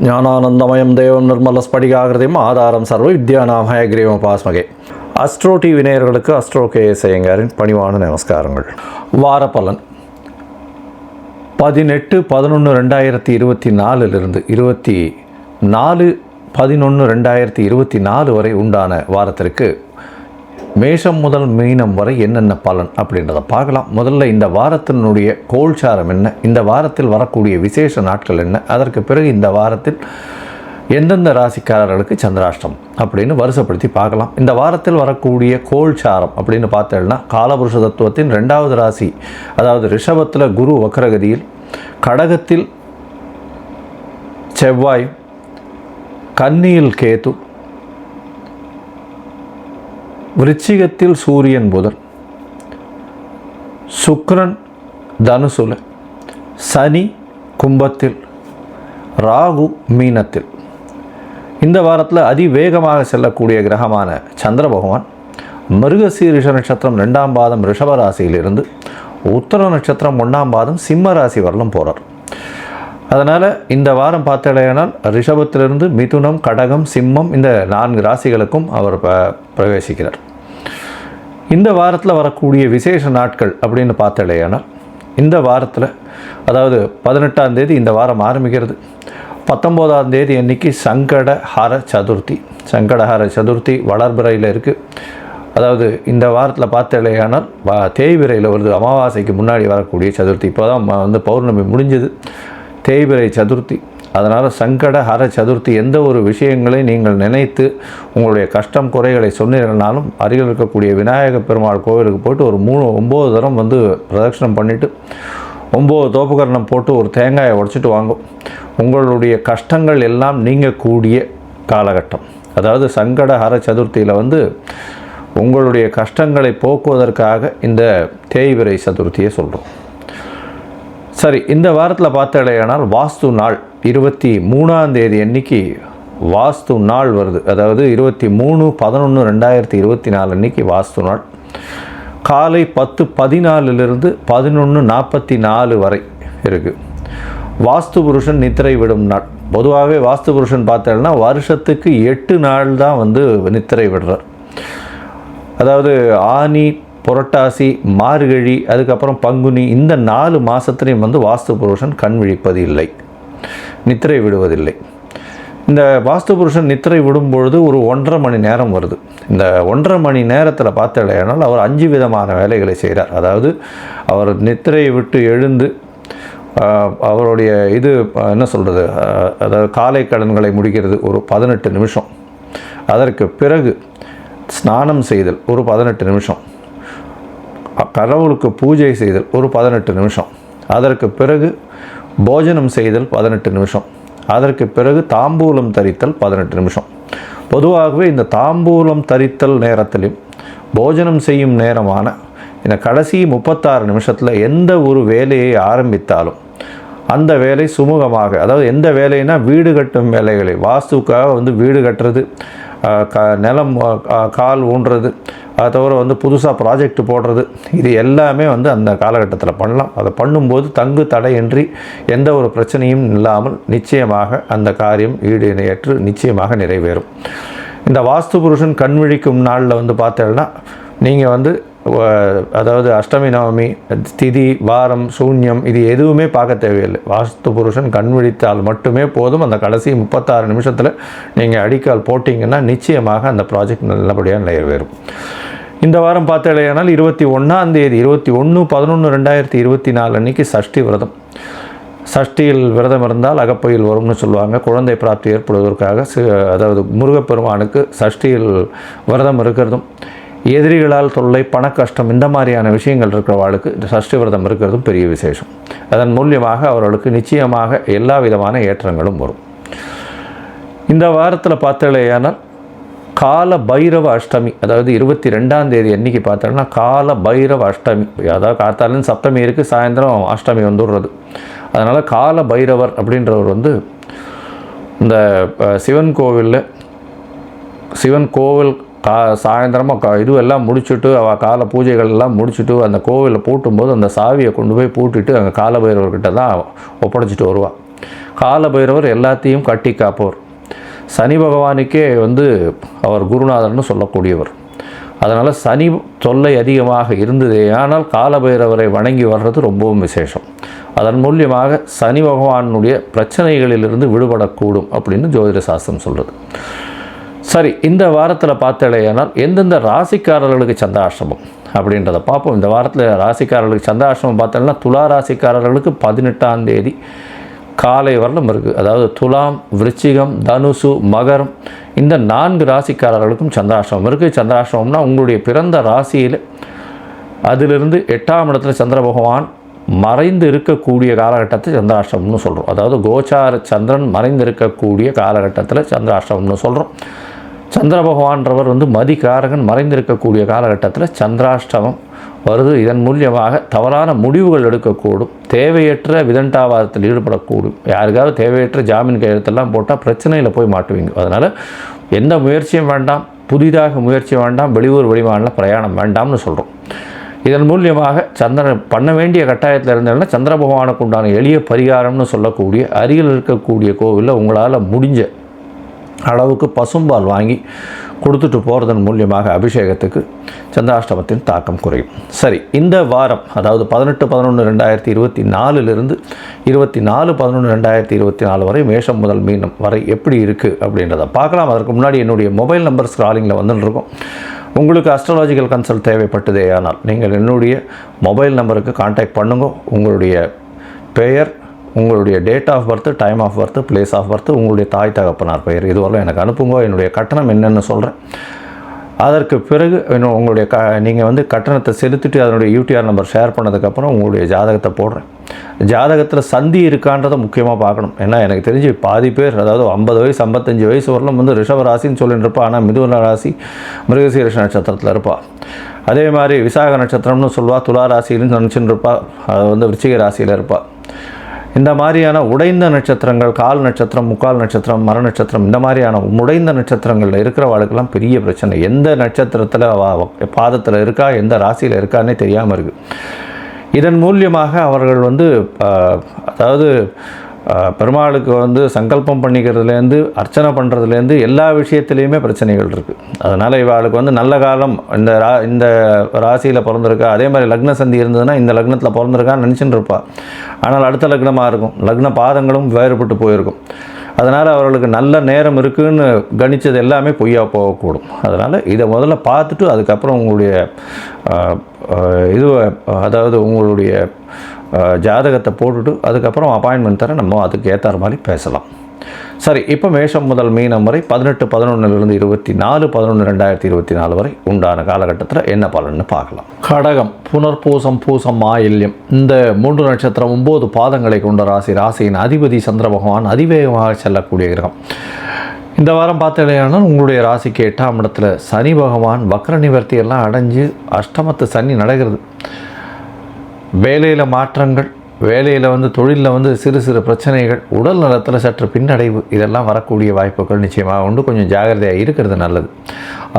ஞானானந்தமயம் தேவம் நிர்மலஸ்படிகாகிருதியும் ஆதாரம் சர்வ வித்யானாம் ஹயக்ரீவம் பாஸ்மகே. அஸ்ட்ரோ டிவி நேயர்களுக்கு அஸ்ட்ரோ கேஎஸ் ஐயங்காரின் பணிவான நமஸ்காரங்கள். வாரப்பலன் 18/11/2024 24/11/2024 வரை உண்டான வாரத்திற்கு மேஷம் முதல் மீனம் வரை என்னென்ன பலன் அப்படின்றத பார்க்கலாம். முதல்ல இந்த வாரத்தினுடைய கோல்சாரம் என்ன, இந்த வாரத்தில் வரக்கூடிய விசேஷ நாட்கள் என்ன, அதற்கு பிறகு இந்த வாரத்தில் எந்தெந்த ராசிக்காரர்களுக்கு சந்திராஷ்டம் அப்படின்னு வருஷப்படுத்தி பார்க்கலாம். இந்த வாரத்தில் வரக்கூடிய கோல்சாரம் அப்படின்னு பார்த்தோம்னா காலபுருஷ தத்துவத்தின் 2வது ராசி, அதாவது ரிஷபத்தில் குரு வக்ரகதியில், கடகத்தில் செவ்வாய், கன்னியில் கேது, விருச்சிகத்தில் சூரியன் புதன், சுக்கிரன் தனுசுல, சனி கும்பத்தில், ராகு மீனத்தில். இந்த வாரத்தில் அதிவேகமாக செல்லக்கூடிய கிரகமான சந்திர பகவான் மிருகசீரிஷ நட்சத்திரம் 2ஆம் பாதம் ரிஷப ராசியிலிருந்து உத்தர நட்சத்திரம் 1ஆம் பாதம் சிம்ம ராசி வரலும் போகிறார். அதனால் இந்த வாரம் பார்த்தடையானால் ரிஷபத்திலிருந்து மிதுனம், கடகம், சிம்மம் இந்த 4 ராசிகளுக்கும் அவர் பிரவேசிக்கிறார். இந்த வாரத்தில் வரக்கூடிய விசேஷ நாட்கள் அப்படின்னு பார்த்தடையானால் இந்த வாரத்தில், அதாவது 18ஆம் தேதி இந்த வாரம் ஆரம்பிக்கிறது. 19ஆம் தேதி அன்னைக்கு சங்கடஹர சதுர்த்தி. சங்கடஹர சதுர்த்தி வளர்பிறையில் இருக்குது. அதாவது இந்த வாரத்தில் பார்த்தடையானால் தேய்பிறையில் வருது. அமாவாசைக்கு முன்னாடி வரக்கூடிய சதுர்த்தி. இப்போ தான் பௌர்ணமி முடிஞ்சது, தேய்பிறை சதுர்த்தி. அதனால் சங்கடஹர சதுர்த்தி எந்த ஒரு விஷயங்களை நீங்கள் நினைத்து உங்களுடைய கஷ்டம் குறைகளை சொன்னீர்கள்னாலும் அருகில் இருக்கக்கூடிய விநாயக பெருமாள் கோவிலுக்கு போய்ட்டு ஒரு 9 தரம் பிரதட்சணம் பண்ணிவிட்டு 9 தோப்புக்கரணம் போட்டு ஒரு தேங்காயை உடைச்சிட்டு வாங்கும். உங்களுடைய கஷ்டங்கள் எல்லாம் நீங்கக்கூடிய காலகட்டம். அதாவது சங்கடஹர சதுர்த்தியில் உங்களுடைய கஷ்டங்களை போக்குவதற்காக இந்த தேய்பிறை சதுர்த்தியை சொல்கிறோம். சரி, இந்த வாரத்தில் பார்த்தடையானால் வாஸ்து நாள் 23ஆம் தேதி அன்னைக்கு வாஸ்து நாள் வருது. அதாவது 23/11/2024 அன்னைக்கு வாஸ்து நாள். காலை 10:14 11:44 வரை இருக்குது. வாஸ்து புருஷன் நித்திரை விடும் நாள். பொதுவாகவே வாஸ்து புருஷன் பார்த்தேன்னா வருஷத்துக்கு 8 நாள் தான் நித்திரை விடுறார். அதாவது ஆனி, புரட்டாசி, மார்கழி, அதுக்கப்புறம் பங்குனி, இந்த 4 மாதத்துலேயும் வாஸ்து புருஷன் கண் விழிப்பது இல்லை, நித்திரை விடுவதில்லை. இந்த வாஸ்து புருஷன் நித்திரை விடும்பொழுது ஒரு 1.5 மணி நேரம் வருது. இந்த 1.5 மணி நேரத்தில் பார்த்தடையானால் அவர் 5 விதமான வேலைகளை செய்கிறார். அதாவது அவர் நித்திரையை விட்டு எழுந்து அவருடைய என்ன சொல்கிறது, அதாவது காலை கடன்களை முடிக்கிறது ஒரு 18 நிமிஷம். அதற்கு பிறகு ஸ்நானம் செய்தல் ஒரு 18 நிமிஷம். கடவுளுக்கு பூஜை செய்தல் ஒரு 18 நிமிஷம். அதற்கு பிறகு போஜனம் செய்தல் 18 நிமிஷம். அதற்கு பிறகு தாம்பூலம் தரித்தல் 18 நிமிஷம். பொதுவாகவே இந்த தாம்பூலம் தரித்தல் நேரத்திலும் போஜனம் செய்யும் நேரமான இந்த கடைசி 36 நிமிஷத்தில் எந்த ஒரு வேலையை ஆரம்பித்தாலும் அந்த வேலை சுமூகமாக, அதாவது எந்த வேலைனா வீடு கட்டும் வேலைகளை, வாஸ்துக்காக வீடு கட்டுறது, நிலம் கால் ஊன்றது, அதை தவிர புதுசாக ப்ராஜெக்ட் போடுறது, இது எல்லாமே அந்த காலகட்டத்தில் பண்ணலாம். அதை பண்ணும்போது தங்கு தடையின்றி எந்த ஒரு பிரச்சனையும் இல்லாமல் நிச்சயமாக அந்த காரியம் ஈடேற்று நிச்சயமாக நிறைவேறும். இந்த வாஸ்து புருஷன் கண் விழிக்கும் நாளில் பார்த்தேன்னா நீங்கள் அதாவது அஷ்டமி, நவமி, திதி, வாரம், சூன்யம் இது எதுவுமே பார்க்க தேவையில்லை. வாஸ்து புருஷன் கண் விழித்தால் மட்டுமே போதும். அந்த கடைசி 36 நிமிஷத்தில் நீங்கள் அடிக்கால் போட்டிங்கன்னா நிச்சயமாக அந்த ப்ராஜெக்ட் நல்லபடியாக நிறைவேறும். இந்த வாரம் பார்த்தேனால் 21ஆம் தேதி 21/11/2024 அன்றைக்கி சஷ்டி விரதம். சஷ்டியில் விரதம் இருந்தால் அகப்பையில் வரும்னு சொல்லுவாங்க. குழந்தை பிராப்தி ஏற்படுவதற்காக அதாவது முருகப்பெருமானுக்கு சஷ்டியில் விரதம் இருக்கிறதும், எதிரிகளால் தொல்லை, பண கஷ்டம், இந்த மாதிரியான விஷயங்கள் இருக்கிறவாளுக்கு சஷ்டி விரதம் இருக்கிறதும் பெரிய விசேஷம். அதன் மூலியமாக அவர்களுக்கு நிச்சயமாக எல்லா விதமான ஏற்றங்களும் வரும். இந்த வாரத்தில் பார்த்தேனால் கால பைரவ அஷ்டமி, அதாவது 22ஆம் தேதி அன்றைக்கி பார்த்தோன்னா கால பைரவ அஷ்டமி. அதாவது காத்தாலும் சப்தமி இருக்குது, சாயந்தரம் அஷ்டமி வந்துடுறது. அதனால் கால பைரவர் அப்படின்றவர் இந்த சிவன் கோவில் சாயந்தரமாக இதுவெல்லாம் முடிச்சுட்டு கால பூஜைகள் எல்லாம் முடிச்சுட்டு அந்த கோவிலில் பூட்டும்போது அந்த சாவியை கொண்டு போய் பூட்டிட்டு அங்கே காலபைரவர்கிட்ட தான் ஒப்படைச்சிட்டு வருவாள். காலபைரவர் எல்லாத்தையும் கட்டி காப்பவர். சனி பகவானுக்கே அவர் குருநாதர்னு சொல்லக்கூடியவர். அதனால் சனி தொல்லை அதிகமாக இருந்ததே ஆனால் காலபைரவரை வணங்கி வர்றது ரொம்பவும் விசேஷம். அதன் மூலியமாக சனி பகவானுடைய பிரச்சனைகளிலிருந்து விடுபடக்கூடும் அப்படின்னு ஜோதிட சாஸ்திரம் சொல்கிறது. சரி, இந்த வாரத்தில் பார்த்தாலேயானால் எந்தெந்த ராசிக்காரர்களுக்கு சந்திராஷ்டமம் அப்படின்றத பார்ப்போம். இந்த வாரத்தில் ராசிக்காரர்களுக்கு சந்திராஷ்டமம் பார்த்தோம்னா துலா ராசிக்காரர்களுக்கு 18ஆம் தேதி காலை வரலும் இருக்குது. அதாவது துலாம், விருச்சிகம், தனுசு, மகரம் இந்த 4 ராசிக்காரர்களுக்கும் சந்திராஷ்டமம் இருக்குது. சந்திராஷ்டமம்னா உங்களுடைய பிறந்த ராசியில் அதிலிருந்து 8ஆம் இடத்துல சந்திர பகவான் மறைந்து இருக்கக்கூடிய காலகட்டத்தை சந்திராஷ்டமம்னு சொல்கிறோம். அதாவது கோச்சார சந்திரன் மறைந்து இருக்கக்கூடிய காலகட்டத்தில் சந்திராஷ்டமம்னு சொல்கிறோம். சந்திர பகவான்றவர் மதிகாரகன் மறைந்திருக்கக்கூடிய காலகட்டத்தில் சந்திராஷ்டமம் வருது. இதன் மூலியமாக தவறான முடிவுகள் எடுக்கக்கூடும். தேவையற்ற விதண்டாவாதத்தில் ஈடுபடக்கூடும். யாருக்காவது தேவையற்ற ஜாமீன் கையெழுத்தெல்லாம் போட்டால் பிரச்சனையில் போய் மாட்டுவீங்க. அதனால் எந்த முயற்சியும் வேண்டாம், புதிதாக முயற்சி வேண்டாம், வெளியூர் வெளிமாநில பிரயாணம் வேண்டாம்னு சொல்கிறோம். இதன் மூலியமாக சந்திரன் பண்ண வேண்டிய கட்டாயத்தில் இருந்ததுன்னா சந்திர பகவானுக்கு உண்டான எளிய பரிகாரம்னு சொல்லக்கூடிய அருகில் இருக்கக்கூடிய கோவிலில் உங்களால் முடிஞ்ச அளவுக்கு பசும்பால் வாங்கி கொடுத்துட்டு போகிறதன் மூலியமாக அபிஷேகத்துக்கு சந்திராஷ்டமத்தின் தாக்கம் குறையும். சரி, இந்த வாரம் அதாவது 18/11/2024 24/11/2024 வரை மேஷம் முதல் மீனம் வரை எப்படி இருக்குது அப்படின்றத பார்க்கலாம். அதற்கு முன்னாடி என்னுடைய மொபைல் நம்பர் ஸ்க்ராலிங்கில் வந்துட்டுருக்கோம். உங்களுக்கு அஸ்ட்ராலாஜிக்கல் கன்சல்ட் தேவைப்பட்டதே ஆனால் நீங்கள் என்னுடைய மொபைல் நம்பருக்கு கான்டாக்ட் பண்ணுங்க. உங்களுடைய பெயர், உங்களுடைய date of birth, time of birth, place of birth, உங்களுடைய தாய் தகப்பனார் பெயர் இதுவரை எனக்கு அனுப்புங்க. என்னுடைய கட்டணம் என்னென்னு சொல்கிறேன். அதற்கு பிறகு உங்களுடைய நீங்கள் கட்டணத்தை செலுத்திட்டு அதனுடைய யூடிஆர் நம்பர் ஷேர் பண்ணதுக்கப்புறம் உங்களுடைய ஜாதகத்தை போடுறேன். ஜாதகத்தில் சந்தி இருக்கான்றதை முக்கியமாக பார்க்கணும். ஏன்னா எனக்கு தெரிஞ்சு பாதி பேர் அதாவது 50 வயசு 55 வயசு வரலும் ரிஷப ராசின்னு சொல்லிட்டு இருப்பா. ஆனால் மிதுன ராசி மிருகசீரிஷ நட்சத்திரத்தில் இருப்பாள். அதே மாதிரி விசாக நட்சத்திரம்னு சொல்லுவாள். துலா ராசின்னு நினச்சின்னு இருப்பாள். அது விருச்சிக ராசியில் இருப்பாள். இந்த மாதிரியான உடைந்த நட்சத்திரங்கள், கால் நட்சத்திரம், முக்கால் நட்சத்திரம், மர நட்சத்திரம், இந்த மாதிரியான உடைந்த நட்சத்திரங்களில் இருக்கிறவாளுக்கெல்லாம் பெரிய பிரச்சனை. எந்த நட்சத்திரத்தில் பாதத்தில் இருக்கா, எந்த ராசியில் இருக்கான்னே தெரியாமல் இருக்குது. இதன் மூலியமாக அவர்கள் அதாவது பெருமாளுக்கு சங்கல்பம் பண்ணிக்கிறதுலேருந்து அர்ச்சனை பண்ணுறதுலேருந்து எல்லா விஷயத்துலேயுமே பிரச்சனைகள் இருக்குது. அதனால் இவளுக்கு நல்ல காலம் இந்த ராசியில் பிறந்திருக்கா, அதே மாதிரி லக்ன சந்தி இருந்ததுன்னா இந்த லக்னத்தில் பிறந்திருக்கான்னு நினச்சிட்டு இருப்பாள். ஆனால் அடுத்த லக்னமாக இருக்கும், லக்ன பாதங்களும் வேறுபட்டு போயிருக்கும். அதனால் அவர்களுக்கு நல்ல நேரம் இருக்குதுன்னு கணித்தது எல்லாமே பொய்யா போகக்கூடும். அதனால் இதை முதல்ல பார்த்துட்டு அதுக்கப்புறம் உங்களுடைய அதாவது உங்களுடைய ஜாதகத்தை போட்டுட்டு அதுக்கப்புறம் அப்பாயின்மெண்ட் தர நம்ம அதுக்கு ஏற்ற மாதிரி பேசலாம். சரி, இப்போ மேஷம் முதல் மீனம் வரை 18/11/24 வரை உண்டான காலகட்டத்தில் என்ன பலன்னு பார்க்கலாம். கடகம், புனர்பூசம், பூசம், ஆயில்யம் இந்த 3 நட்சத்திரம் 9 பாதங்களை கொண்ட ராசியின் அதிபதி சந்திர பகவான் அதிவேகமாக செல்லக்கூடிய கிரகம். இந்த வாரம் பார்த்தீங்கன்னா உங்களுடைய ராசிக்கு 8ஆம் இடத்துல சனி பகவான் வக்ர நிவர்த்தி எல்லாம் அடைஞ்சு அஷ்டமத்து சனி நடக்கிறது. வேலையில் மாற்றங்கள், வேலையில் தொழிலில் சிறு சிறு பிரச்சனைகள், உடல் நலத்தில் சற்று பின்னடைவு இதெல்லாம் வரக்கூடிய வாய்ப்புகள் நிச்சயமாக உண்டு. கொஞ்சம் ஜாகிரதையாக இருக்கிறது நல்லது.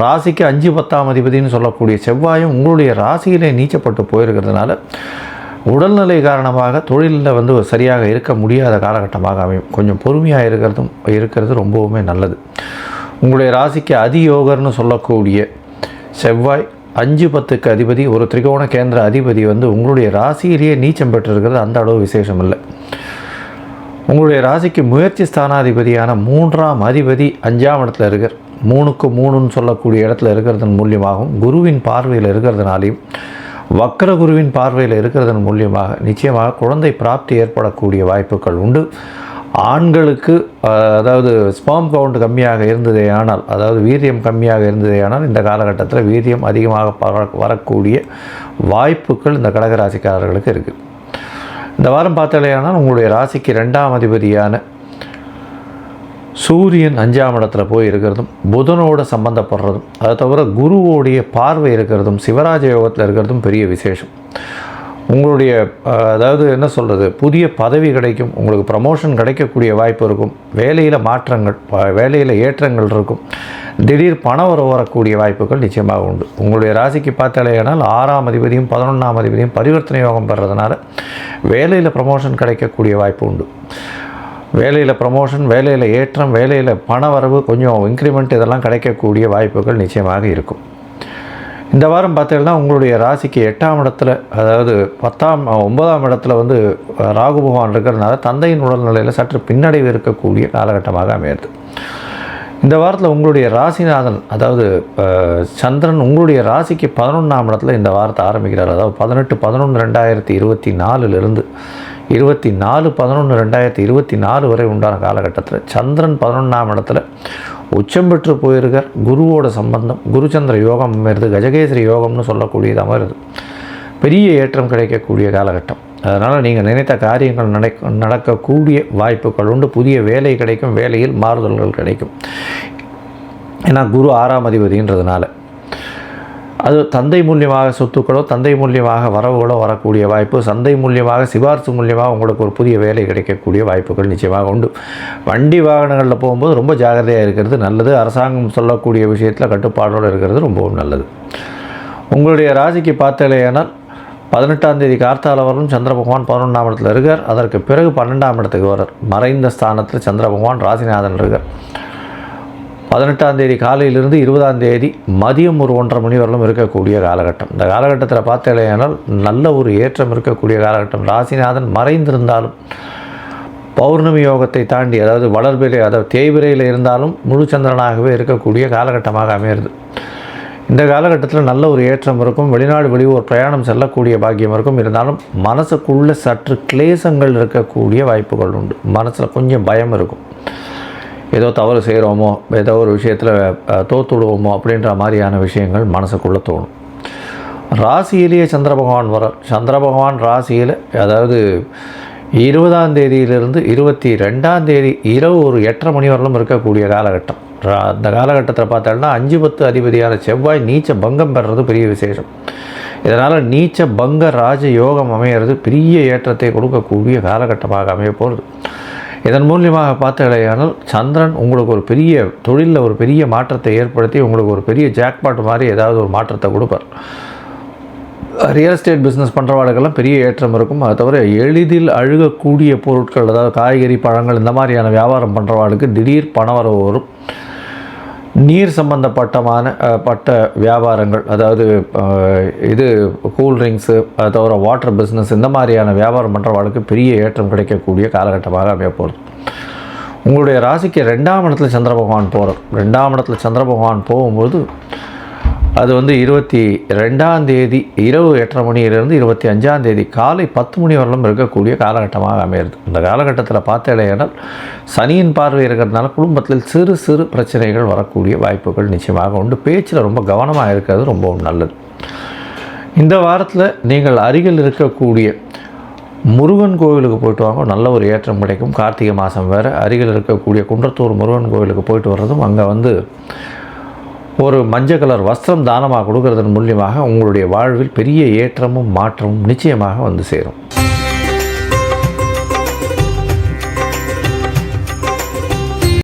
ராசிக்கு 5 10ஆம் அதிபதினு சொல்லக்கூடிய செவ்வாயும் உங்களுடைய ராசியிலே நீச்சப்பட்டு போயிருக்கிறதுனால உடல்நிலை காரணமாக தொழிலில் சரியாக இருக்க முடியாத காலகட்டமாக அமையும். கொஞ்சம் பொறுமையாக இருக்கிறது ரொம்பவுமே நல்லது. உங்களுடைய ராசிக்கு அதியோகர்னு சொல்லக்கூடிய செவ்வாய் 5 10க்கு அதிபதி, ஒரு திரிகோண கேந்திர அதிபதி உங்களுடைய ராசியிலேயே நீச்சம் பெற்றிருக்கிறது அந்த அளவு விசேஷம் இல்லை. உங்களுடைய ராசிக்கு முயற்சி ஸ்தானாதிபதியான 3ஆம் அதிபதி 5ஆம் இடத்துல இருக்கார். 3க்கு 3ன்னு சொல்லக்கூடிய இடத்துல இருக்கிறதன் மூலியமாகவும் குருவின் பார்வையில் இருக்கிறதுனாலையும் வக்ர குருவின் பார்வையில் இருக்கிறதன் மூலியமாக நிச்சயமாக குழந்தை பிராப்தி ஏற்படக்கூடிய வாய்ப்புகள் உண்டு. ஆண்களுக்கு அதாவது ஸ்பெர்ம் கவுண்ட் கம்மியாக இருந்ததே ஆனால், அதாவது வீரியம் கம்மியாக இருந்ததே ஆனால் இந்த காலகட்டத்தில் வீரியம் அதிகமாக வரக்கூடிய வாய்ப்புகள் இந்த கடகராசிக்காரர்களுக்கு இருக்குது. இந்த வாரம் பார்த்தாலேயானால் உங்களுடைய ராசிக்கு 2ஆம் அதிபதியான சூரியன் 5ஆம் இடத்துல போய் இருக்கிறதும் புதனோடு சம்பந்தப்படுறதும், அதை தவிர குருவோடைய பார்வை இருக்கிறதும் சிவராஜ யோகத்தில் இருக்கிறதும் பெரிய விசேஷம். உங்களுடைய அதாவது என்ன சொல்கிறது, புதிய பதவி கிடைக்கும், உங்களுக்கு ப்ரமோஷன் கிடைக்கக்கூடிய வாய்ப்பு இருக்கும், வேலையில் மாற்றங்கள், வேலையில் ஏற்றங்கள் இருக்கும், திடீர் பணம் வரக்கூடிய வாய்ப்புகள் நிச்சயமாக உண்டு. உங்களுடைய ராசிக்கு பார்த்தாலேயானால் 6ஆம் அதிபதியும் 11ஆம் அதிபதியும் பரிவர்த்தனை யோகம் பெறதுனால வேலையில் ப்ரமோஷன் கிடைக்கக்கூடிய வாய்ப்பு உண்டு. வேலையில் ப்ரமோஷன், வேலையில் ஏற்றம், வேலையில் பண வரவு, கொஞ்சம் இன்க்ரிமெண்ட் இதெல்லாம் கிடைக்கக்கூடிய வாய்ப்புகள் நிச்சயமாக இருக்கும். இந்த வாரம் பார்த்தீங்கன்னா உங்களுடைய ராசிக்கு 8ஆம் இடத்துல, அதாவது 9ஆம் இடத்துல வந்து ராகு பகவான் இருக்கிறதுனால தந்தையின் உடல்நிலையில் சற்று பின்னடைவு இருக்கக்கூடிய காலகட்டமாக அமையிறது. இந்த வாரத்தில் உங்களுடைய ராசிநாதன், அதாவது சந்திரன் உங்களுடைய ராசிக்கு 11ஆம் இடத்துல இந்த வாரத்தை ஆரம்பிக்கிறார். அதாவது 18/11/2024 24/11/2024 வரை உண்டான காலகட்டத்தில் சந்திரன் 11ஆம் இடத்துல உச்சம் பெற்று போயிருக்கார். குருவோட சம்பந்தம், குருச்சந்திர யோகம் அமைகிறது, கஜகேசரி யோகம்னு சொல்லக்கூடியது அமைகிறது. பெரிய ஏற்றம் கிடைக்கக்கூடிய காலகட்டம். அதனால் நீங்கள் நினைத்த காரியங்கள் நடக்கக்கூடிய வாய்ப்புகள் உண்டு. புதிய வேலை கிடைக்கும், வேலையில் மாறுதல்கள் கிடைக்கும். ஏன்னா குரு 6ஆம் அதிபதின்றதுனால அது தந்தை மூலியமாக சொத்துக்களோ, தந்தை மூலியமாக வரவுகளோ வரக்கூடிய வாய்ப்பு, சந்தை மூலியமாக சிபாரிசு மூலியமாக உங்களுக்கு ஒரு புதிய வேலை கிடைக்கக்கூடிய வாய்ப்புகள் நிச்சயமாக உண்டு. வண்டி வாகனங்களில் போகும்போது ரொம்ப ஜாகிரதையாக இருக்கிறது நல்லது. அரசாங்கம் சொல்லக்கூடிய விஷயத்தில் கட்டுப்பாடோடு இருக்கிறது ரொம்பவும் நல்லது. உங்களுடைய ராசிக்கு பார்த்தாலேயானால் 18ஆம் தேதி கார்த்தால வரலும் சந்திர பகவான் 11ஆம் இடத்துல இருக்கார். அதற்கு பிறகு 12ஆம் இடத்துக்கு வரார். மறைந்த ஸ்தானத்தில் சந்திர பகவான் ராசிநாதன் இருக்கார். 18ஆம் தேதி காலையிலிருந்து 20ஆம் தேதி மதியம் ஒரு 1:30 மணி வரலும் இருக்கக்கூடிய காலகட்டம். இந்த காலகட்டத்தில் பார்த்தாலேயானால் நல்ல ஒரு ஏற்றம் இருக்கக்கூடிய காலகட்டம். ராசிநாதன் மறைந்திருந்தாலும் பௌர்ணமி யோகத்தை தாண்டி, அதாவது வளர்பிறை, அதாவது தேய்பிரையில் இருந்தாலும் முழு சந்திரனாகவே இருக்கக்கூடிய காலகட்டமாக அமையிறது. இந்த காலகட்டத்தில் நல்ல ஒரு ஏற்றம் இருக்கும். வெளிநாடு வெளியூர் பிரயாணம் செல்லக்கூடிய பாக்கியம் இருக்கும். இருந்தாலும் மனசுக்குள்ளே சற்று கிளேசங்கள் இருக்கக்கூடிய வாய்ப்புகள் உண்டு. மனசில் கொஞ்சம் பயம் இருக்கும். ஏதோ தவறு செய்கிறோமோ, ஏதோ ஒரு விஷயத்தில் தோத்துடுவோமோ அப்படின்ற மாதிரியான விஷயங்கள் மனசுக்குள்ளே தோணும். ராசியிலேயே சந்திர பகவான் வரார். சந்திர பகவான் ராசியில், அதாவது 20ஆம் தேதியிலிருந்து 22ஆம் தேதி இரவு ஒரு 8:30 மணி வரலும் இருக்கக்கூடிய காலகட்டம். அந்த காலகட்டத்தில் பார்த்தோம்னா 5-10 அதிபதியான செவ்வாய் நீச்ச பங்கம் பெறுறது பெரிய விசேஷம். இதனால் நீச்ச பங்க ராஜ யோகம் அமையிறது பெரிய ஏற்றத்தை கொடுக்கக்கூடிய காலகட்டமாக அமைய போகிறது. இதன் மூலியமாக பார்த்தாலேயானால் சந்திரன் உங்களுக்கு ஒரு பெரிய தொழிலில் ஒரு பெரிய மாற்றத்தை ஏற்படுத்தி உங்களுக்கு ஒரு பெரிய ஜாக்பாட் மாதிரி ஏதாவது ஒரு மாற்றத்தை கொடுப்பார். ரியல் எஸ்டேட் பிஸ்னஸ் பண்ணுறவாளுக்கெல்லாம் பெரிய ஏற்றம் இருக்கும். அது தவிர எளிதில் அழுகக்கூடிய பொருட்கள், அதாவது காய்கறி, பழங்கள், இந்த மாதிரியான வியாபாரம் பண்ணுறவாளுக்கு திடீர் பணவரவு வரும். நீர் சம்பந்தப்பட்ட வியாபாரங்கள், அதாவது இது கூல்ட்ரிங்க்ஸு, அது தவிர வாட்டர் பிஸ்னஸ், இந்த மாதிரியான வியாபாரம் பண்ணுறவாளுக்கு பெரிய ஏற்றம் கிடைக்கக்கூடிய காலகட்டமாக அமைய போகிறது. உங்களுடைய ராசிக்கு 2ஆம் இடத்துல சந்திர பகவான் போகிறார். 2ஆம் இடத்துல சந்திர பகவான் போகும்போது அது வந்து 22ஆம் தேதி இரவு 8:30 மணியிலிருந்து 25ஆம் தேதி காலை 10 மணி வரலும் இருக்கக்கூடிய காலகட்டமாக அமையிறது. இந்த காலகட்டத்தில் பார்த்தாலேயானால் சனியின் பார்வை இருக்கிறதுனால குடும்பத்தில் சிறு சிறு பிரச்சனைகள் வரக்கூடிய வாய்ப்புகள் நிச்சயமாக உண்டு. பேச்சில் ரொம்ப கவனமாக இருக்கிறது ரொம்பவும் நல்லது. இந்த வாரத்தில் நீங்கள் அருகில் இருக்கக்கூடிய முருகன் கோவிலுக்கு போயிட்டு வாங்க, நல்ல ஒரு ஏற்றம் கிடைக்கும். கார்த்திகை மாதம் வேறு. அருகில் இருக்கக்கூடிய குன்றத்தூர் முருகன் கோவிலுக்கு போயிட்டு வர்றதும், அங்கே வந்து ஒரு மஞ்சள் கலர் வஸ்திரம் தானமாக கொடுக்கறதன் மூலியமாக உங்களுடைய வாழ்வில் பெரிய ஏற்றமும் மாற்றமும் நிச்சயமாக வந்து சேரும்.